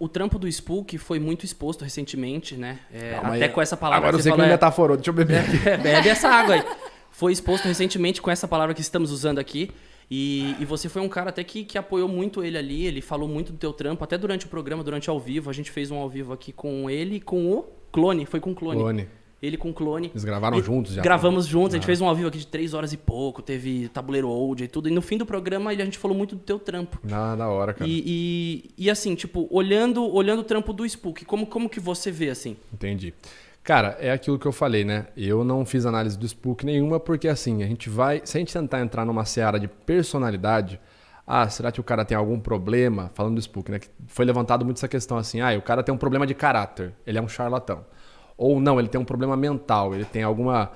O trampo do Spook foi muito exposto recentemente, né? Calma Até aí. com essa palavra Agora que eu sei que fala, me metaforou. Deixa eu beber aqui. bebe essa água aí. Foi exposto recentemente com essa palavra que estamos usando aqui. E você foi um cara até que apoiou muito ele ali. Ele falou muito do teu trampo. Até durante o programa, durante ao vivo. A gente fez um ao vivo aqui com ele e com o Clone. Foi com o Clone. Ele com o Clone. Eles gravaram juntos já? Gravamos juntos. A gente fez um ao vivo aqui de 3 horas e pouco. Teve tabuleiro old e tudo. E no fim do programa a gente falou muito do teu trampo. Da hora, cara. E assim, tipo, olhando o trampo do Spook, como que você vê, assim? Entendi. Cara, é aquilo que eu falei, né? Eu não fiz análise do Spook nenhuma porque, assim, se a gente tentar entrar numa seara de personalidade, será que o cara tem algum problema? Falando do Spook, né? Que foi levantado muito essa questão assim, o cara tem um problema de caráter, ele é um charlatão. Ou não, ele tem um problema mental, ele tem alguma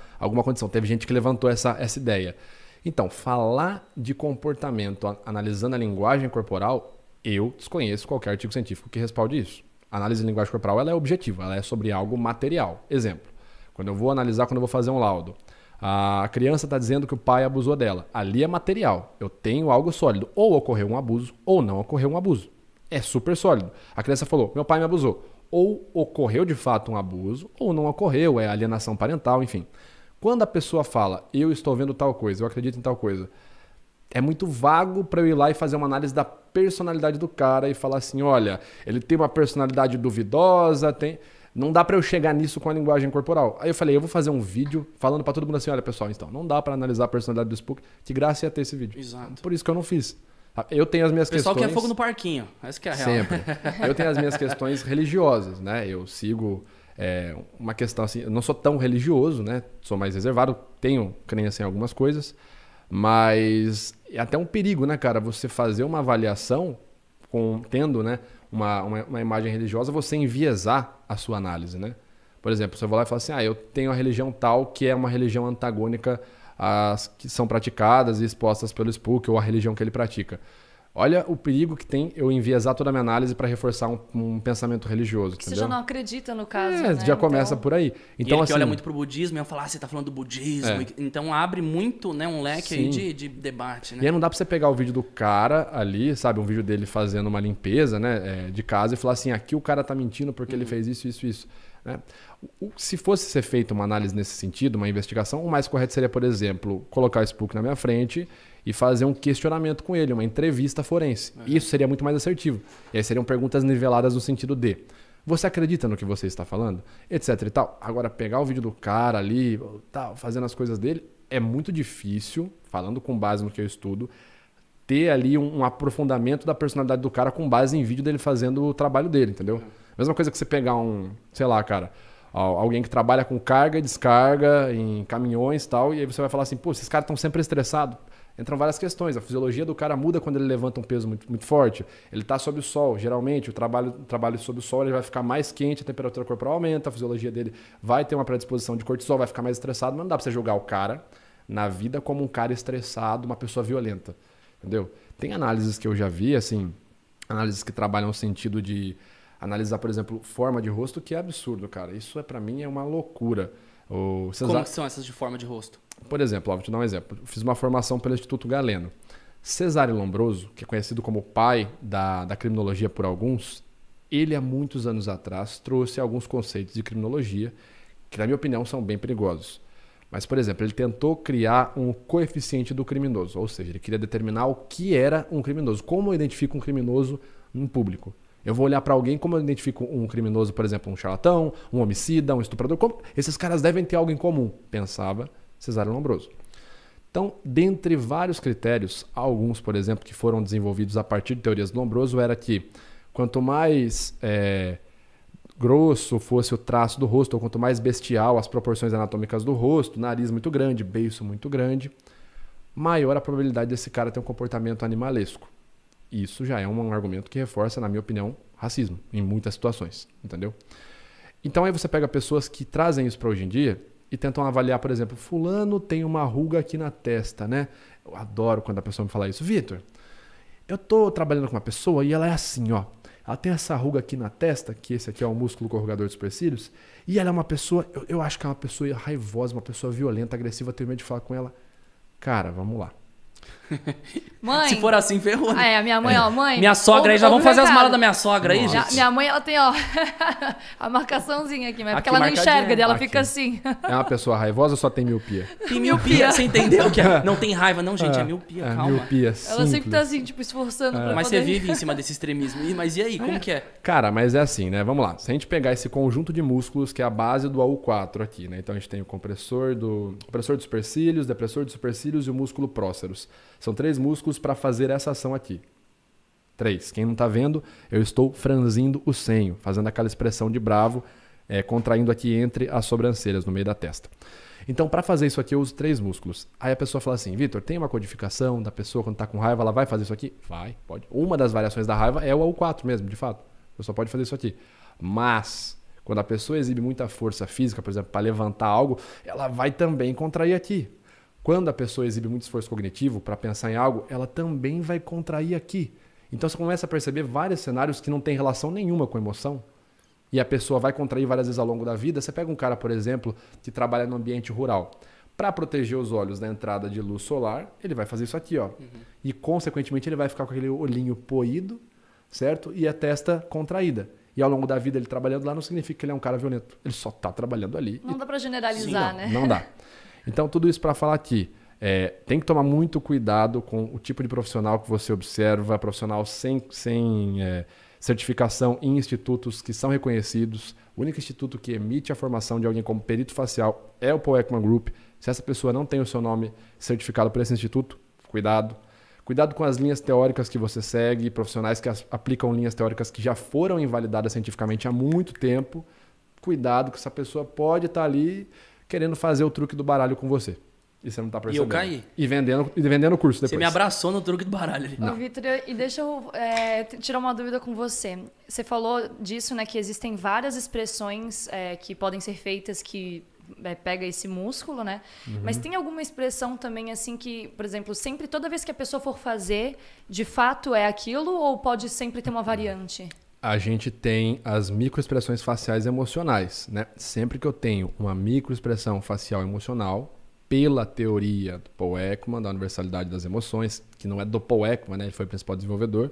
condição. Teve gente que levantou essa ideia. Então, falar de comportamento analisando a linguagem corporal, eu desconheço qualquer artigo científico que respalde isso. A análise de linguagem corporal ela é objetiva, ela é sobre algo material. Exemplo, quando eu vou fazer um laudo, a criança está dizendo que o pai abusou dela. Ali é material, eu tenho algo sólido. Ou ocorreu um abuso, ou não ocorreu um abuso. É super sólido. A criança falou, meu pai me abusou. Ou ocorreu de fato um abuso, ou não ocorreu, é alienação parental, enfim. Quando a pessoa fala, eu estou vendo tal coisa, eu acredito em tal coisa, é muito vago para eu ir lá e fazer uma análise da personalidade do cara e falar assim, olha, ele tem uma personalidade duvidosa, não dá para eu chegar nisso com a linguagem corporal. Aí eu falei, eu vou fazer um vídeo falando para todo mundo assim, olha pessoal, então, não dá para analisar a personalidade do Spook, que graça ia ter esse vídeo. Exato. Por isso que eu não fiz. Eu tenho as minhas questões... O pessoal quer fogo no parquinho, essa que é a real. Sempre. Eu tenho as minhas questões religiosas, né? Eu sigo uma questão assim... Eu não sou tão religioso, né? Sou mais reservado, tenho crença em algumas coisas, mas é até um perigo, né, cara? Você fazer uma avaliação tendo, né, uma imagem religiosa, você enviesar a sua análise, né? Por exemplo, você vai lá e fala assim, eu tenho a religião tal que é uma religião antagônica as que são praticadas e expostas pelo Spook ou a religião que ele pratica. Olha o perigo que tem eu enviesar toda a minha análise para reforçar um pensamento religioso, Que entendeu? você já não acredita no caso, né? Já começa por aí. Então, e ele assim, que olha muito pro budismo e fala, você tá falando do budismo. Então abre muito, né, um leque aí de debate, né? E aí não dá pra você pegar o vídeo do cara ali, sabe, um vídeo dele fazendo uma limpeza, né, de casa e falar assim, aqui o cara tá mentindo porque ele fez isso. Né? Se fosse ser feita uma análise nesse sentido, uma investigação, o mais correto seria, por exemplo, colocar o Spook na minha frente e fazer um questionamento com ele, uma entrevista forense. Isso seria muito mais assertivo. E aí seriam perguntas niveladas no sentido de você acredita no que você está falando? Etc e tal. Agora, pegar o vídeo do cara ali, tal, fazendo as coisas dele, é muito difícil, falando com base no que eu estudo, ter ali um aprofundamento da personalidade do cara com base em vídeo dele fazendo o trabalho dele, entendeu? Mesma coisa que você pegar alguém que trabalha com carga e descarga em caminhões e tal, e aí você vai falar assim, pô, esses caras estão sempre estressados. Entram várias questões. A fisiologia do cara muda quando ele levanta um peso muito, muito forte. Ele está sob o sol. Geralmente, o trabalho sob o sol ele vai ficar mais quente, a temperatura corporal aumenta, a fisiologia dele vai ter uma predisposição de cortisol, vai ficar mais estressado, mas não dá para você julgar o cara na vida como um cara estressado, uma pessoa violenta. Entendeu? Tem análises que eu já vi, assim, análises que trabalham no sentido de analisar, por exemplo, forma de rosto, que é absurdo, cara. Isso, para mim, é uma loucura. Como que são essas de forma de rosto? Por exemplo, vou te dar um exemplo. Eu fiz uma formação pelo Instituto Galeno. Cesare Lombroso, que é conhecido como o pai da criminologia por alguns, ele há muitos anos atrás trouxe alguns conceitos de criminologia que, na minha opinião, são bem perigosos. Mas, por exemplo, ele tentou criar um coeficiente do criminoso, ou seja, ele queria determinar o que era um criminoso, como eu identifico um criminoso em público. Eu vou olhar para alguém como eu identifico um criminoso, por exemplo, um charlatão, um homicida, um estuprador. Esses caras devem ter algo em comum, pensava Cesare Lombroso. Então, dentre vários critérios, alguns, por exemplo, que foram desenvolvidos a partir de teorias do Lombroso, era que quanto mais grosso fosse o traço do rosto, ou quanto mais bestial as proporções anatômicas do rosto, nariz muito grande, beiço muito grande, maior a probabilidade desse cara ter um comportamento animalesco. Isso já é um argumento que reforça, na minha opinião, racismo, em muitas situações, entendeu? Então aí você pega pessoas que trazem isso para hoje em dia e tentam avaliar, por exemplo, fulano tem uma ruga aqui na testa, né? Eu adoro quando a pessoa me fala isso. Vitor, eu tô trabalhando com uma pessoa e ela é assim, ó. Ela tem essa ruga aqui na testa, que esse aqui é o músculo corrugador dos supercílios, e ela é uma pessoa, eu acho que é uma pessoa raivosa, uma pessoa violenta, agressiva, eu tenho medo de falar com ela. Cara, vamos lá. Mãe. Se for assim, ferrou. Ah, é, a minha mãe, ó, mãe. Minha sogra aí, já vamos fazer as malas da minha sogra aí, gente. Minha mãe, ela tem, ó, a marcaçãozinha aqui, mas Aqui porque ela não marcadinha. enxerga, dela Aqui. fica assim. É uma pessoa raivosa ou só tem miopia? Tem miopia, você entendeu? Que não tem raiva, não, gente, é miopia, É, calma. miopia, Ela sempre simples. tá assim, tipo, esforçando pra Mas poder... você vive em cima desse extremismo. Mas e aí, como que é? Cara, mas é assim, né? Vamos lá. Se a gente pegar esse conjunto de músculos, que é a base do AU4 aqui, né? Então a gente tem o compressor dos supercílios, depressor dos supercílios e o músculo próceros. São 3 músculos para fazer essa ação aqui. 3. Quem não tá vendo, eu estou franzindo o senho, fazendo aquela expressão de bravo, contraindo aqui entre as sobrancelhas, no meio da testa. Então, para fazer isso aqui, eu uso 3 músculos. Aí a pessoa fala assim, Vitor, tem uma codificação da pessoa quando tá com raiva, ela vai fazer isso aqui? Vai, pode. Uma das variações da raiva é o AU4 mesmo, de fato. A pessoa pode fazer isso aqui. Mas, quando a pessoa exibe muita força física, por exemplo, para levantar algo, ela vai também contrair aqui. Quando a pessoa exibe muito esforço cognitivo para pensar em algo, ela também vai contrair aqui. Então você começa a perceber vários cenários que não tem relação nenhuma com emoção. E a pessoa vai contrair várias vezes ao longo da vida. Você pega um cara, por exemplo, que trabalha no ambiente rural. Para proteger os olhos da entrada de luz solar, ele vai fazer isso aqui, ó. Uhum. E, consequentemente, ele vai ficar com aquele olhinho poído, certo? E a testa contraída. E ao longo da vida ele trabalhando lá não significa que ele é um cara violento. Ele só está trabalhando ali. Não dá para generalizar, né? Não dá. Então, tudo isso para falar aqui. Tem que tomar muito cuidado com o tipo de profissional que você observa, profissional sem certificação em institutos que são reconhecidos. O único instituto que emite a formação de alguém como perito facial é o Paul Ekman Group. Se essa pessoa não tem o seu nome certificado por esse instituto, cuidado. Cuidado com as linhas teóricas que você segue, profissionais que aplicam linhas teóricas que já foram invalidadas cientificamente há muito tempo. Cuidado que essa pessoa pode estar ali querendo fazer o truque do baralho com você. E você não está percebendo. E eu caí. E vendendo o curso depois. Você me abraçou no truque do baralho ali. Ô, Vitor, e deixa eu tirar uma dúvida com você. Você falou disso, né, que existem várias expressões que podem ser feitas que pega esse músculo, né? Uhum. Mas tem alguma expressão também assim que, por exemplo, sempre, toda vez que a pessoa for fazer, de fato é aquilo ou pode sempre ter uma variante? A gente tem as microexpressões faciais emocionais, né? Sempre que eu tenho uma microexpressão facial emocional, pela teoria do Paul Ekman, da universalidade das emoções, que não é do Paul Ekman, né? Ele foi o principal desenvolvedor,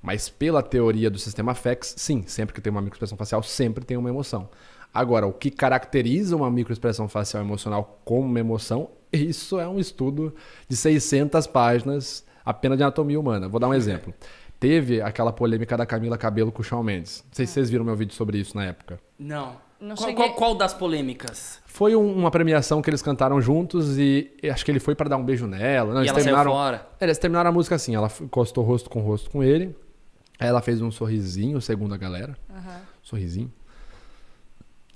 mas pela teoria do sistema FACS, sim, sempre que tem uma microexpressão facial, sempre tem uma emoção. Agora, o que caracteriza uma microexpressão facial emocional como uma emoção, isso é um estudo de 600 páginas apenas de anatomia humana. Vou dar um exemplo. Teve aquela polêmica da Camila Cabello com o Shawn Mendes. Não sei se vocês viram meu vídeo sobre isso na época. Não. cheguei... Qual das polêmicas? Foi uma premiação que eles cantaram juntos e acho que ele foi para dar um beijo nela. Não, e ela saiu fora. Eles terminaram a música assim, ela encostou rosto com ele. Aí ela fez um sorrisinho, segundo a galera. Sorrisinho.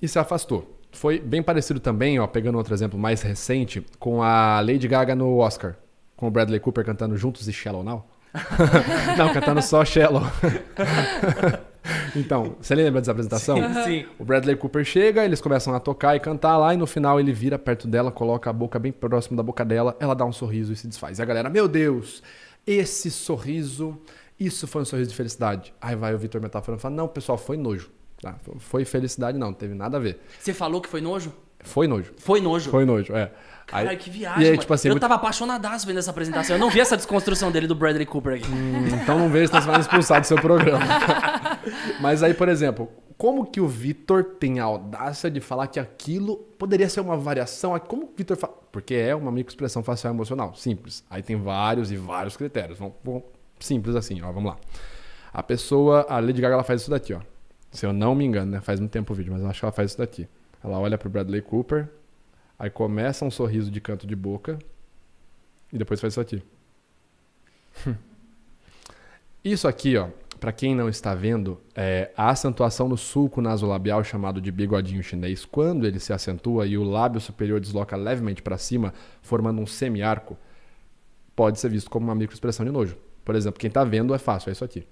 E se afastou. Foi bem parecido também, ó, pegando outro exemplo mais recente, com a Lady Gaga no Oscar. Com o Bradley Cooper cantando Juntos e Shallow Now. Não, cantando só Shallow. Então, você lembra dessa apresentação? Sim. O Bradley Cooper chega, eles começam a tocar e cantar lá, e no final ele vira perto dela, coloca a boca bem próximo da boca dela, ela dá um sorriso e se desfaz. E a galera, meu Deus, esse sorriso, isso foi um sorriso de felicidade. Aí vai o Vitor Metaforando e fala, não, pessoal, foi nojo. Tá? Foi felicidade não teve nada a ver. Você falou que foi nojo? Foi nojo. Foi nojo? Foi nojo, é. Cara, que viagem, e aí, mano. tipo assim, eu tava apaixonadaço vendo essa apresentação. Eu não vi essa desconstrução dele do Bradley Cooper aqui. Então não vejo se você vai expulsar do seu programa. Mas aí, por exemplo, como que o Vitor tem a audácia de falar que aquilo poderia ser uma variação? Como o Vitor fala? Porque é uma microexpressão facial emocional. Simples. Aí tem vários e vários critérios. Simples assim, ó. Vamos lá. A pessoa, a Lady Gaga, ela faz isso daqui, ó. Se eu não me engano, né? Faz muito tempo o vídeo, mas eu acho que ela faz isso daqui. Ela olha pro Bradley Cooper, aí começa um sorriso de canto de boca e depois faz isso aqui. Isso aqui, ó, para quem não está vendo, é a acentuação do sulco nasolabial chamado de bigodinho chinês. Quando ele se acentua e o lábio superior desloca levemente para cima, formando um semiarco, pode ser visto como uma microexpressão de nojo. Por exemplo, quem está vendo é fácil, é isso aqui.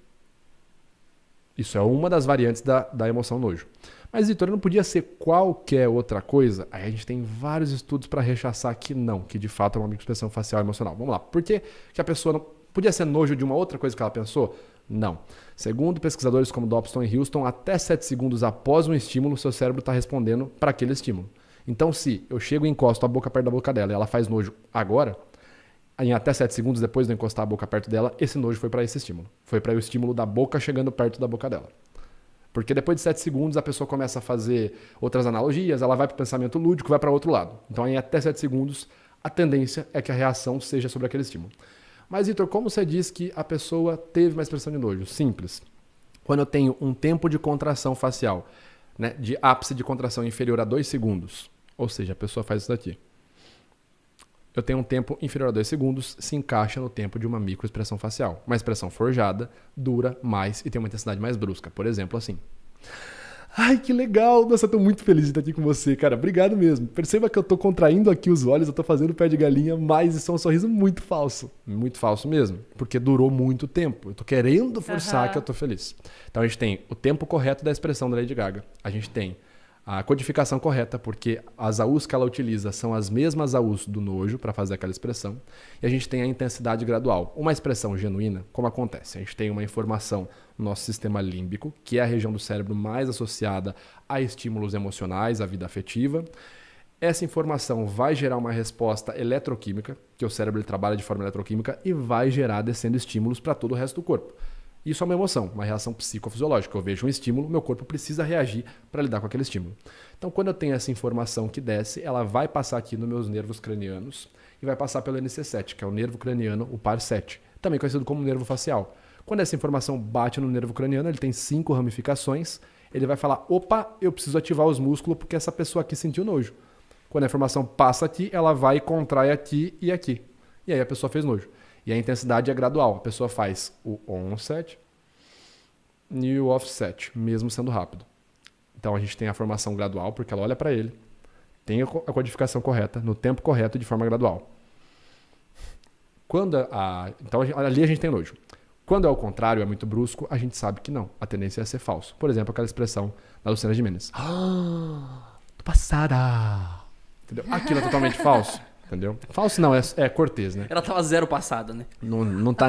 Isso é uma das variantes da emoção nojo. Mas, Vitor, não podia ser qualquer outra coisa? Aí a gente tem vários estudos para rechaçar que não, que de fato é uma microexpressão facial emocional. Vamos lá. Por que a pessoa não podia ser nojo de uma outra coisa que ela pensou? Não. Segundo pesquisadores como Dobson e Houston, até 7 segundos após um estímulo, seu cérebro está respondendo para aquele estímulo. Então, se eu chego e encosto a boca perto da boca dela e ela faz nojo agora, em até 7 segundos depois de eu encostar a boca perto dela, esse nojo foi para esse estímulo. Foi para o estímulo da boca chegando perto da boca dela. Porque depois de 7 segundos a pessoa começa a fazer outras analogias, ela vai para o pensamento lúdico, vai para outro lado. Então em até 7 segundos a tendência é que a reação seja sobre aquele estímulo. Mas, Vitor, como você diz que a pessoa teve uma expressão de nojo? Simples. Quando eu tenho um tempo de contração facial, né, de ápice de contração inferior a 2 segundos, ou seja, a pessoa faz isso daqui. Eu tenho um tempo inferior a 2 segundos, se encaixa no tempo de uma microexpressão facial. Uma expressão forjada dura mais e tem uma intensidade mais brusca. Por exemplo, assim. Ai, que legal! Nossa, eu tô muito feliz de estar aqui com você, cara. Obrigado mesmo. Perceba que eu tô contraindo aqui os olhos, eu tô fazendo pé de galinha, mas isso é um sorriso muito falso. Muito falso mesmo, porque durou muito tempo. Eu tô querendo forçar que eu tô feliz. Então a gente tem o tempo correto da expressão da Lady Gaga. A gente tem a codificação correta, porque as AUs que ela utiliza são as mesmas AUs do nojo para fazer aquela expressão. E a gente tem a intensidade gradual. Uma expressão genuína, como acontece? A gente tem uma informação no nosso sistema límbico, que é a região do cérebro mais associada a estímulos emocionais, à vida afetiva. Essa informação vai gerar uma resposta eletroquímica, que o cérebro ele trabalha de forma eletroquímica, e vai gerar descendo estímulos para todo o resto do corpo. Isso é uma emoção, uma reação psicofisiológica. Eu vejo um estímulo, meu corpo precisa reagir para lidar com aquele estímulo. Então, quando eu tenho essa informação que desce, ela vai passar aqui nos meus nervos cranianos e vai passar pelo NC7, que é o nervo craniano, o par 7, também conhecido como nervo facial. Quando essa informação bate no nervo craniano, ele tem 5 ramificações, ele vai falar, opa, eu preciso ativar os músculos porque essa pessoa aqui sentiu nojo. Quando a informação passa aqui, ela vai e contrai aqui e aqui. E aí a pessoa fez nojo. E a intensidade é gradual. A pessoa faz o onset e o offset, mesmo sendo rápido. Então a gente tem a formação gradual, porque ela olha para ele, tem a codificação correta, no tempo correto, de forma gradual. Então ali a gente tem nojo. Quando é o contrário, é muito brusco, a gente sabe que não. A tendência é ser falso. Por exemplo, aquela expressão da Luciana Gimenez. Tô passada. Entendeu? Aquilo é totalmente falso. Entendeu? Falso não, é cortês, né? Ela tava 0 passada, né? Não tá